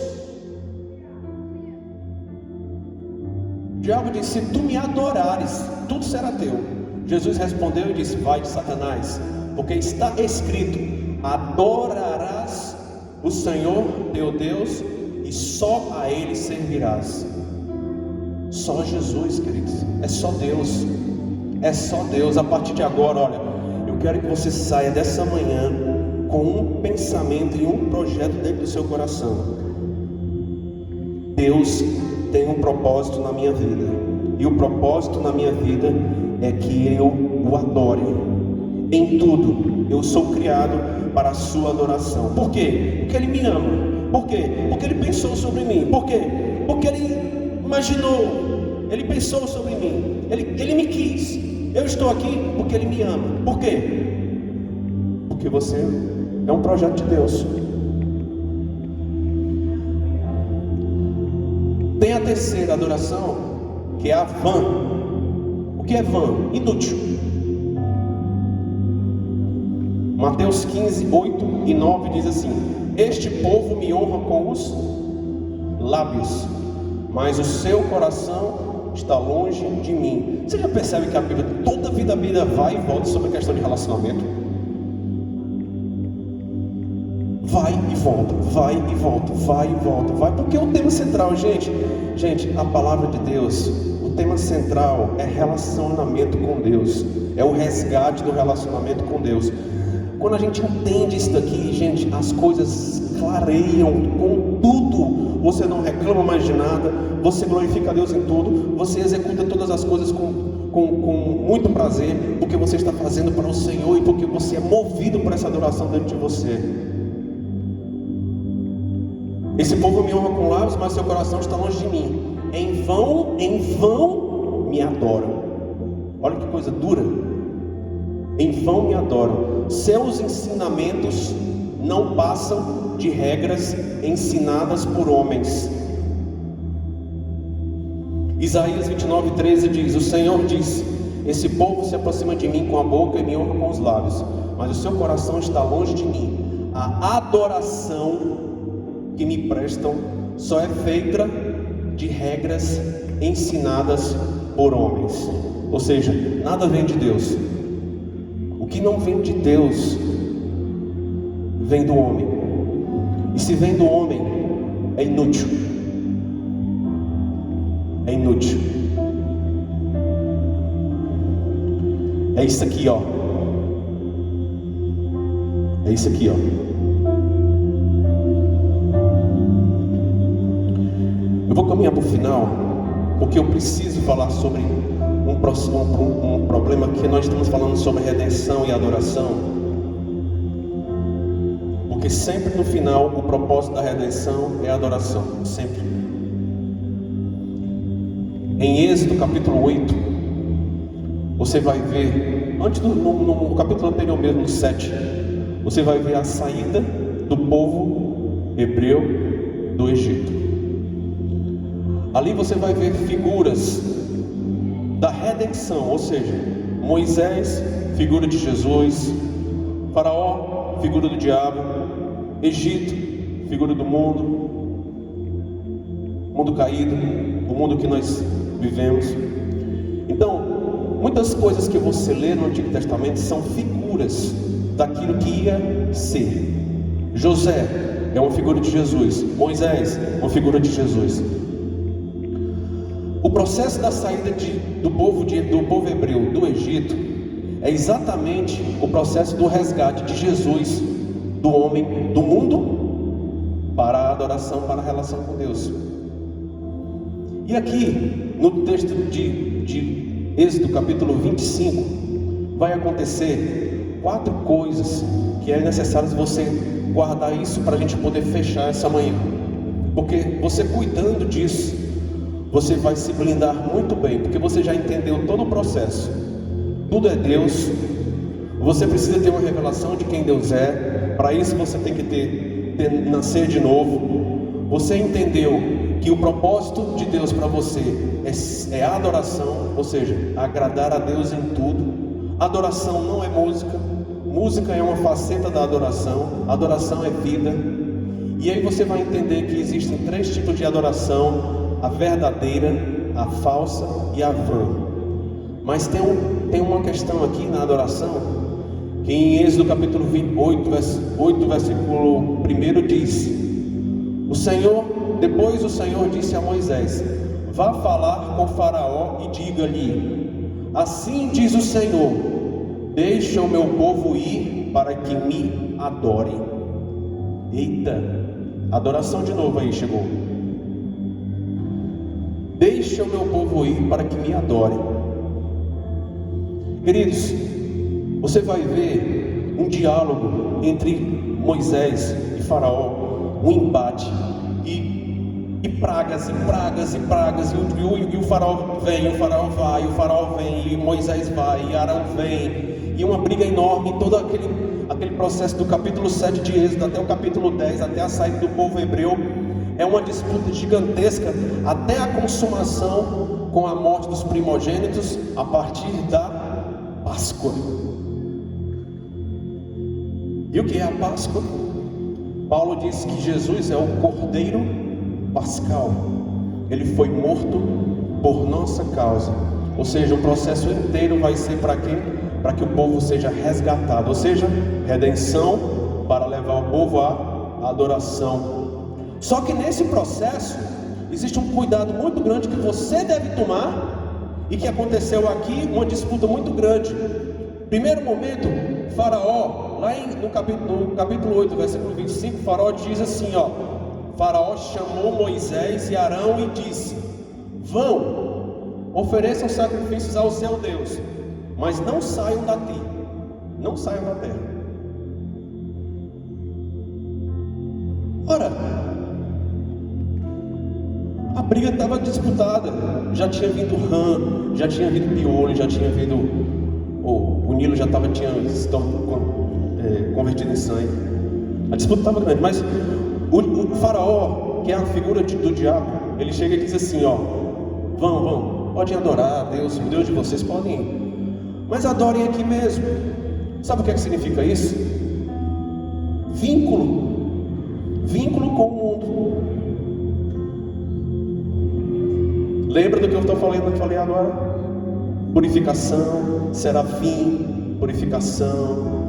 O diabo disse: se tu me adorares, tudo será teu. Jesus respondeu e disse: vai de Satanás, porque está escrito: adorarás o Senhor teu Deus e só a Ele servirás. Só Jesus, queridos, é só Deus, é só Deus. A partir de agora, olha, eu quero que você saia dessa manhã com um pensamento e um projeto dentro do seu coração. Deus tem um propósito na minha vida, e o propósito na minha vida é que eu o adore em tudo. Eu sou criado para a sua adoração. Por quê? Porque Ele me ama. Por quê? Porque Ele pensou sobre mim. Por quê? Porque Ele imaginou, Ele pensou sobre mim, Ele me quis. Eu estou aqui porque Ele me ama. Por quê? Porque você é um projeto de Deus. Tem a terceira adoração, que é a vã. O que é vã? Inútil. Mateus 15, 8 e 9 diz assim: este povo me honra com os lábios, mas o seu coração está longe de mim. Você já percebe que a Bíblia, toda a Bíblia vai e volta sobre a questão de relacionamento? Vai e volta, vai e volta, vai e volta, vai, porque o tema central, gente, a palavra de Deus, o tema central é relacionamento com Deus, é o resgate do relacionamento com Deus. Quando a gente entende isso daqui, gente, as coisas clareiam com tudo. Você não reclama mais de nada, você glorifica a Deus em tudo, você executa todas as coisas com muito prazer, porque você está fazendo para o Senhor e porque você é movido por essa adoração dentro de você. Esse povo me honra com lábios, mas seu coração está longe de mim. Em vão me adoram. Olha que coisa dura. Em vão me adoram. Seus ensinamentos não passam de regras ensinadas por homens. Isaías 29:13 diz: o Senhor disse: esse povo se aproxima de mim com a boca e me honra com os lábios, mas o seu coração está longe de mim. A adoração que me prestam só é feita de regras ensinadas por homens. Ou seja, nada vem de Deus. O que não vem de Deus vem do homem. E se vem do homem, é inútil. É inútil. É isso aqui, ó. É isso aqui, ó. Eu vou caminhar para o final, porque eu preciso falar sobre um problema que nós estamos falando sobre redenção e adoração. Porque sempre no final o propósito da redenção é a adoração, sempre. Em Êxodo capítulo 8, você vai ver, no capítulo anterior mesmo, no 7, você vai ver a saída do povo hebreu do Egito. Ali você vai ver figuras da redenção, ou seja, Moisés, figura de Jesus, Faraó, figura do diabo, Egito, figura do mundo caído, o mundo que nós vivemos. Então, muitas coisas que você lê no Antigo Testamento são figuras daquilo que ia ser. José é uma figura de Jesus, Moisés é uma figura de Jesus. O processo da saída do povo hebreu do Egito é exatamente o processo do resgate de Jesus, do homem, do mundo, para a adoração, para a relação com Deus. E aqui, no texto de Êxodo capítulo 25, vai acontecer 4 coisas que é necessário você guardar isso para a gente poder fechar essa manhã. Porque você cuidando disso, você vai se blindar muito bem, porque você já entendeu todo o processo. Tudo é Deus. Você precisa ter uma revelação de quem Deus é. Para isso você tem que ter nascer de novo, você entendeu que o propósito de Deus para você é a adoração, ou seja, agradar a Deus em tudo. Adoração não é música, música é uma faceta da adoração, adoração é vida. E aí você vai entender que existem 3 tipos de adoração: a verdadeira, a falsa e a vã. Mas tem uma questão aqui na adoração, que em Êxodo capítulo 8, versículo 1 diz: Depois o Senhor disse a Moisés: vá falar com Faraó e diga-lhe: assim diz o Senhor, deixa o meu povo ir para que me adore. Eita, adoração de novo aí chegou. Deixa o meu povo ir para que me adore. Queridos, você vai ver um diálogo entre Moisés e Faraó, um embate, e pragas, e pragas, e pragas, e o Faraó vem, o Faraó vai, o Faraó vem, e Moisés vai, e Arão vem, e uma briga enorme, todo aquele processo do capítulo 7 de Êxodo até o capítulo 10, até a saída do povo hebreu, é uma disputa gigantesca, até a consumação com a morte dos primogênitos, a partir da Páscoa. E o que é a Páscoa? Paulo diz que Jesus é o Cordeiro Pascal. Ele foi morto por nossa causa. Ou seja, o processo inteiro vai ser para quê? Para que o povo seja resgatado. Ou seja, redenção para levar o povo à adoração. Só que nesse processo existe um cuidado muito grande que você deve tomar, e que aconteceu aqui uma disputa muito grande. Primeiro momento, Faraó, lá no capítulo 8, versículo 25, Faraó diz assim, Faraó chamou Moisés e Arão e disse: vão, ofereçam sacrifícios ao seu Deus, mas não saiam daqui, não saiam da terra. Ora, a briga estava disputada, já tinha vindo rã, já tinha vindo piolho, já tinha vindo, o Nilo já tinha convertido em sangue. A disputa estava grande, mas o Faraó, que é a figura do diabo, ele chega e diz assim, vão, podem adorar a Deus, o Deus de vocês podem ir, mas adorem aqui mesmo. Sabe o que significa isso? Vínculo com o mundo. Lembra do que eu falei agora? Purificação, serafim, purificação.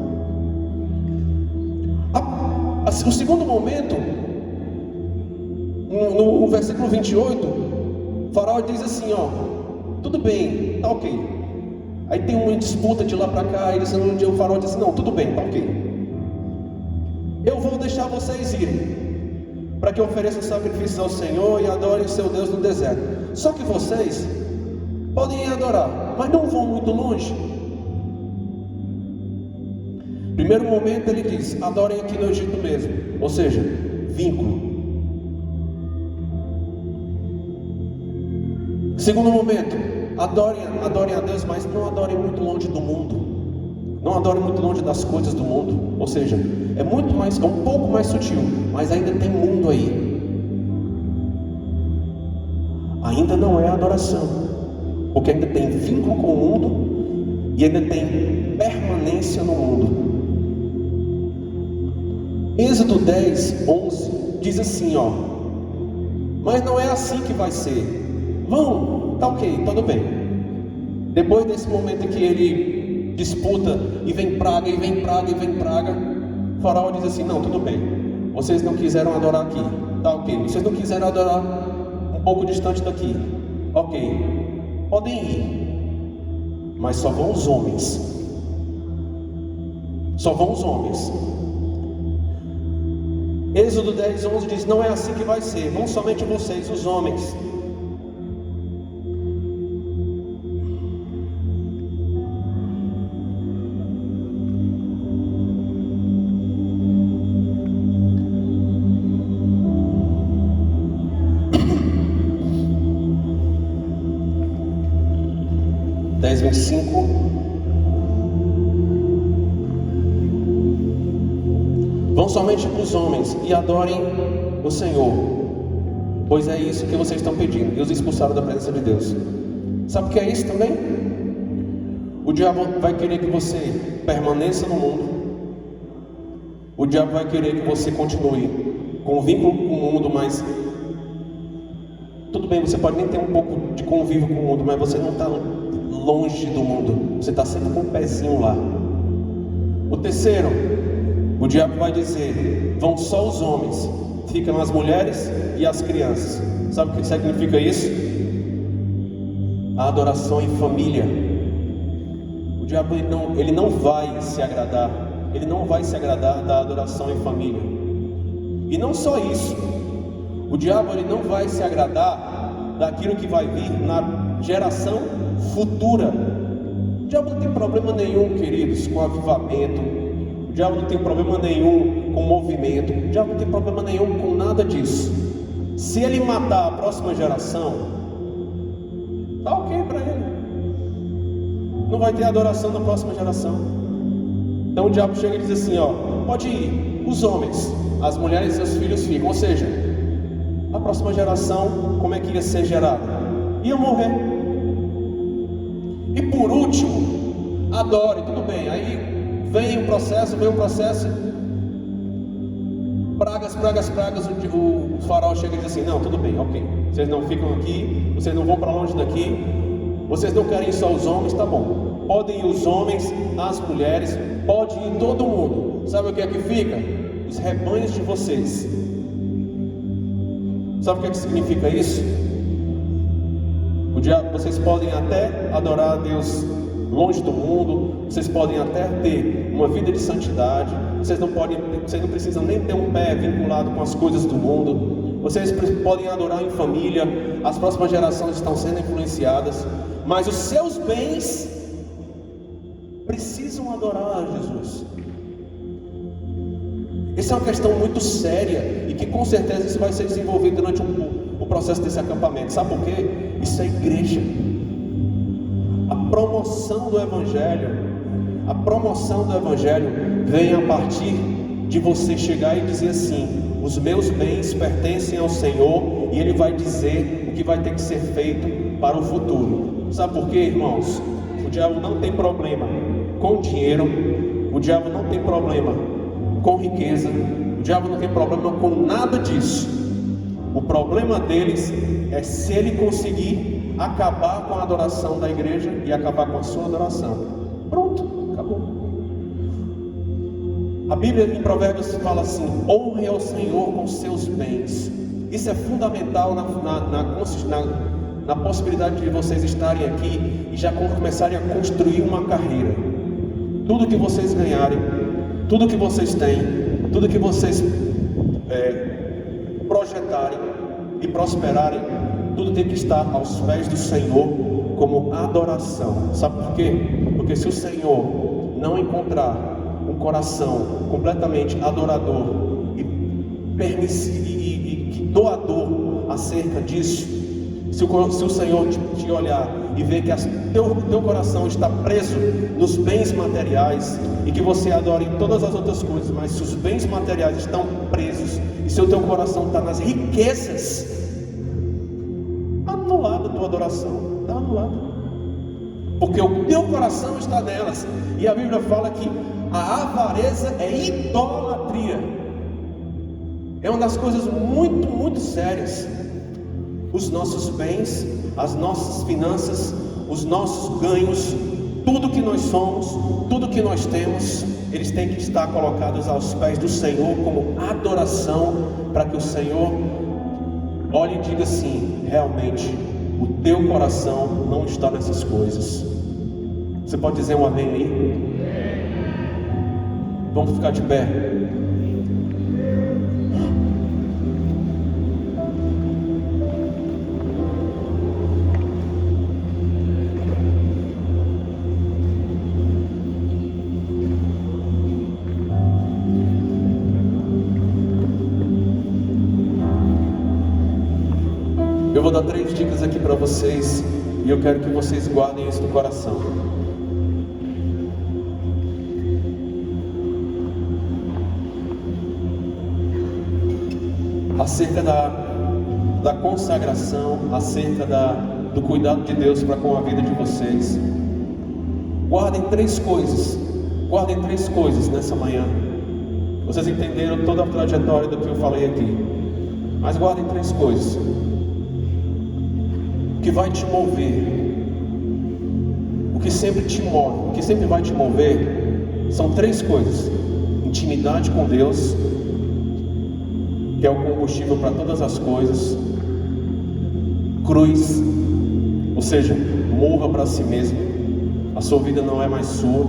O segundo momento, no versículo 28, o Faraó diz assim, tudo bem, tá ok. Aí tem uma disputa de lá para cá, e o Faraó diz assim, não, tudo bem, tá ok. Eu vou deixar vocês irem, para que ofereçam sacrifícios ao Senhor e adorem o seu Deus no deserto. Só que vocês podem ir adorar, mas não vão muito longe. Primeiro momento ele diz, adorem aqui no Egito mesmo, ou seja, vínculo. Segundo momento, adorem a Deus, mas não adorem muito longe do mundo. Não adorem muito longe das coisas do mundo. Ou seja, é um pouco mais sutil, mas ainda tem mundo aí. Ainda não é adoração, porque ainda tem vínculo com o mundo e ainda tem permanência no mundo. Êxodo 10, 11 diz assim, mas não é assim que vai ser. Vão, tá ok, tudo bem. Depois desse momento em que ele disputa e vem praga, e vem praga, e vem praga, o Faraó diz assim, não, tudo bem, vocês não quiseram adorar aqui, tá ok, vocês não quiseram adorar um pouco distante daqui, ok, podem ir, mas só vão os homens. Só vão os homens. Êxodo 10, 11 diz, não é assim que vai ser, vão somente vocês, os homens. Vão somente os homens e adorem o Senhor, pois é isso que vocês estão pedindo. E os expulsaram da presença de Deus. Sabe o que é isso também? O diabo vai querer que você permaneça no mundo. O diabo vai querer que você continue com vínculo com o mundo, mas tudo bem, você pode nem ter um pouco de convívio com o mundo, mas você não está longe do mundo. Você está sempre com o pezinho lá. O terceiro, o diabo vai dizer: vão só os homens, ficam as mulheres e as crianças. Sabe o que significa isso? A adoração em família. O diabo ele não vai se agradar. Ele não vai se agradar da adoração em família. E não só isso, o diabo ele não vai se agradar daquilo que vai vir na geração futura. O diabo não tem problema nenhum, queridos, com avivamento. O diabo não tem problema nenhum com movimento. O diabo não tem problema nenhum com nada disso. Se ele matar a próxima geração, tá ok para ele. Não vai ter adoração na próxima geração. Então o diabo chega e diz assim, ó, pode ir, os homens, as mulheres e seus filhos ficam. Ou seja, a próxima geração, como é que ia ser gerada? Ia morrer. E por último, adore, tudo bem. Aí vem o processo, pragas, o faraó chega e diz assim, não, tudo bem, ok, vocês não ficam aqui, vocês não vão para longe daqui, vocês não querem só os homens, tá bom. Podem ir os homens, as mulheres, pode ir todo mundo. Sabe o que é que fica? Os rebanhos de vocês. Sabe o que é que significa isso? O diabo, vocês podem até adorar a Deus longe do mundo, vocês podem até ter uma vida de santidade, vocês não precisam nem ter um pé vinculado com as coisas do mundo, vocês podem adorar em família, as próximas gerações estão sendo influenciadas, mas os seus bens precisam adorar a Jesus. Essa é uma questão muito séria e que com certeza isso vai ser desenvolvido durante o processo desse acampamento. Sabe por quê? Isso é igreja. A promoção do Evangelho vem a partir de você chegar e dizer assim: os meus bens pertencem ao Senhor, e Ele vai dizer o que vai ter que ser feito para o futuro. Sabe por quê, irmãos? O diabo não tem problema com dinheiro, o diabo não tem problema com riqueza, o diabo não tem problema com nada disso. O problema deles é se ele conseguir acabar com a adoração da igreja e acabar com a sua adoração. Pronto, acabou. A Bíblia em Provérbios fala assim: honre ao Senhor com seus bens. Isso é fundamental na possibilidade de vocês estarem aqui e já começarem a construir uma carreira. Tudo que vocês ganharem, tudo que vocês têm, tudo que vocês projetarem e prosperarem, tudo tem que estar aos pés do Senhor como adoração. Sabe por quê? Porque se o Senhor não encontrar um coração completamente adorador e doador acerca disso, se o Senhor te olhar e ver que teu coração está preso nos bens materiais e que você adora em todas as outras coisas, mas se os bens materiais estão presos e se o teu coração está nas riquezas, está anulada a tua adoração, está anulada, porque o teu coração está nelas. E a Bíblia fala que a avareza é idolatria. É uma das coisas muito, muito sérias. Os nossos bens, as nossas finanças, os nossos ganhos, tudo que nós somos, tudo que nós temos, eles têm que estar colocados aos pés do Senhor como adoração, para que o Senhor olhe e diga assim: realmente o teu coração não está nessas coisas. Você pode dizer um amém aí? Vamos ficar de pé. Eu vou dar 3 dicas aqui para vocês e eu quero que vocês guardem isso no coração. acerca da consagração, acerca do cuidado de Deus para com a vida de vocês. Guardem três coisas nessa manhã. Vocês entenderam toda a trajetória do que eu falei aqui, mas guardem três coisas que vai te mover. O que sempre te move, o que sempre vai te mover são três coisas: intimidade com Deus, que é o combustível para todas as coisas; cruz, ou seja, morra para si mesmo, a sua vida não é mais sua.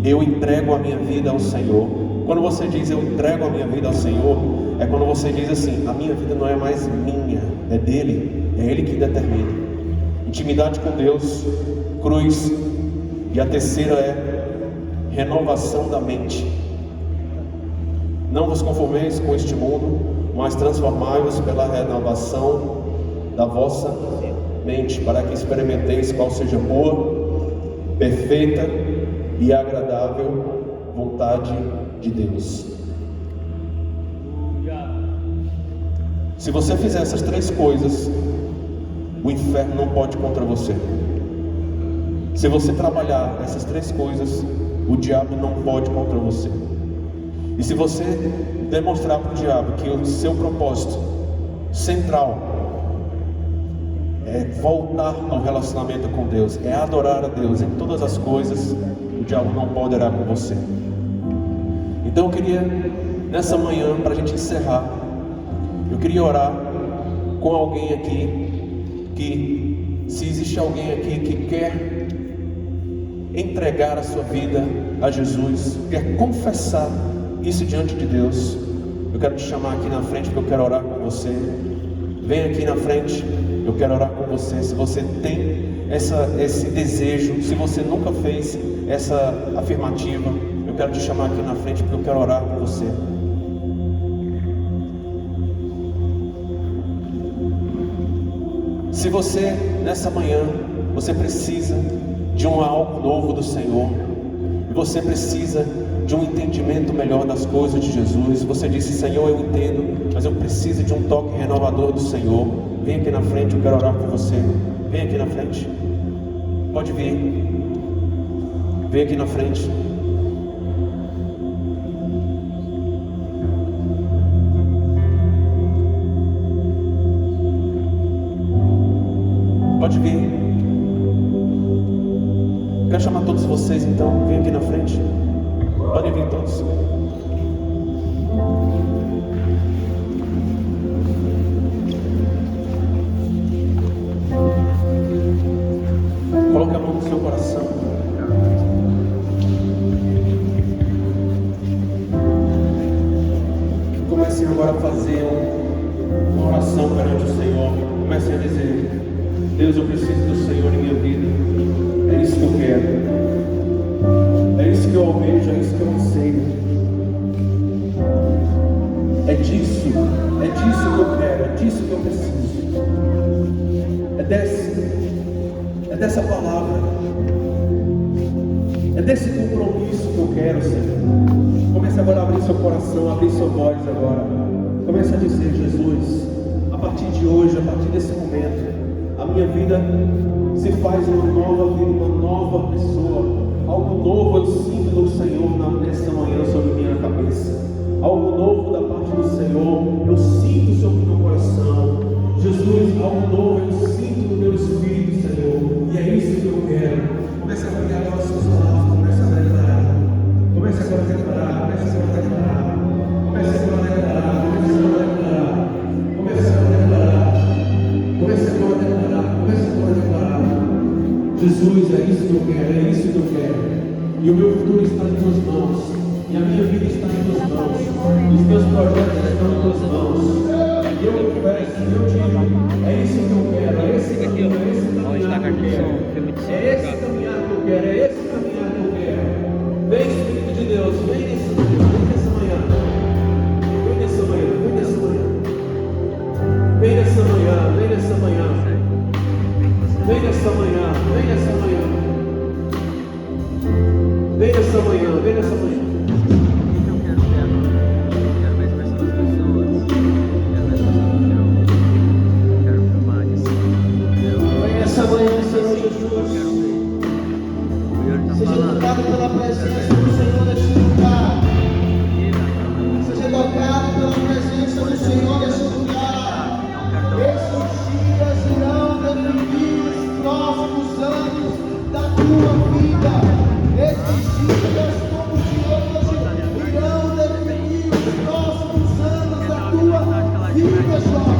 Eu entrego a minha vida ao Senhor. Quando você diz eu entrego a minha vida ao Senhor, é quando você diz assim: a minha vida não é mais minha, é dele, é ele que determina. Intimidade com Deus, cruz, e a terceira é renovação da mente. Não vos conformeis com este mundo, mas transformai-vos pela renovação da vossa mente, para que experimenteis qual seja boa, perfeita e agradável vontade de Deus. Se você fizer essas três coisas, o inferno não pode contra você. Se você trabalhar essas três coisas, o diabo não pode contra você. E se você demonstrar para o diabo que o seu propósito central é voltar ao relacionamento com Deus, é adorar a Deus em todas as coisas, o diabo não poderá com você. Então eu queria, nessa manhã, para a gente encerrar, eu queria orar com alguém aqui, que se existe alguém aqui que quer entregar a sua vida a Jesus, quer confessar isso diante de Deus, eu quero te chamar aqui na frente, porque eu quero orar com você. Vem aqui na frente, eu quero orar com você. Se você tem esse desejo, se você nunca fez essa afirmativa, eu quero te chamar aqui na frente, porque eu quero orar com você. Se você, nessa manhã, você precisa de algo novo do Senhor, e você precisa de um entendimento melhor das coisas de Jesus, você disse: Senhor, eu entendo, mas eu preciso de um toque renovador do Senhor. Vem aqui na frente, eu quero orar por você. Vem aqui na frente, pode vir, vem aqui na frente. Pode vir. Quero chamar todos vocês, então, vem aqui na frente. Podem vir todos. Coloque a mão no seu coração. Comecem agora a fazer uma oração perante o Senhor. Comecem a dizer: Deus, eu preciso do Senhor em minha vida. É isso que eu quero. É isso que eu almejo, é isso que eu anseio. É disso que eu quero, é disso que eu preciso. É dessa palavra, é desse compromisso que eu quero, Senhor. Comece agora a abrir seu coração, a abrir sua voz agora. Comece a dizer: Jesus, a partir de hoje, a partir desse momento, a minha vida se faz uma nova vida, uma nova pessoa. Algo novo eu sinto do Senhor nessa manhã sobre minha cabeça. Algo novo da parte do Senhor eu sinto sobre meu coração. Jesus, algo novo eu sinto no meu espírito, Senhor. E é isso que eu quero. Comece a abrir agora os seus lábios, comece a declarar. Comece agora a declarar, comece agora a declarar. Comece agora a declarar, comece agora a declarar. Comece agora a declarar. Comece agora a declarar, comece agora a declarar. Jesus, é isso que eu quero, é isso que eu quero. E o meu futuro está em tuas mãos. E a minha vida está em tuas mãos. Os meus projetos estão em tuas mãos. E eu confesso, eu digo: é isso que eu quero, é esse caminho, é esse caminhar que eu quero. É esse caminhar que eu quero, é esse caminhar que eu quero. Vem, Espírito de Deus, vem nessa manhã. Vem nessa manhã, vem nessa manhã. Vem nessa manhã, vem nessa manhã. Vem nessa manhã, vem nessa manhã. Vem nessa manhã, vem nessa manhã. Eu quero ver as pessoas. pessoal.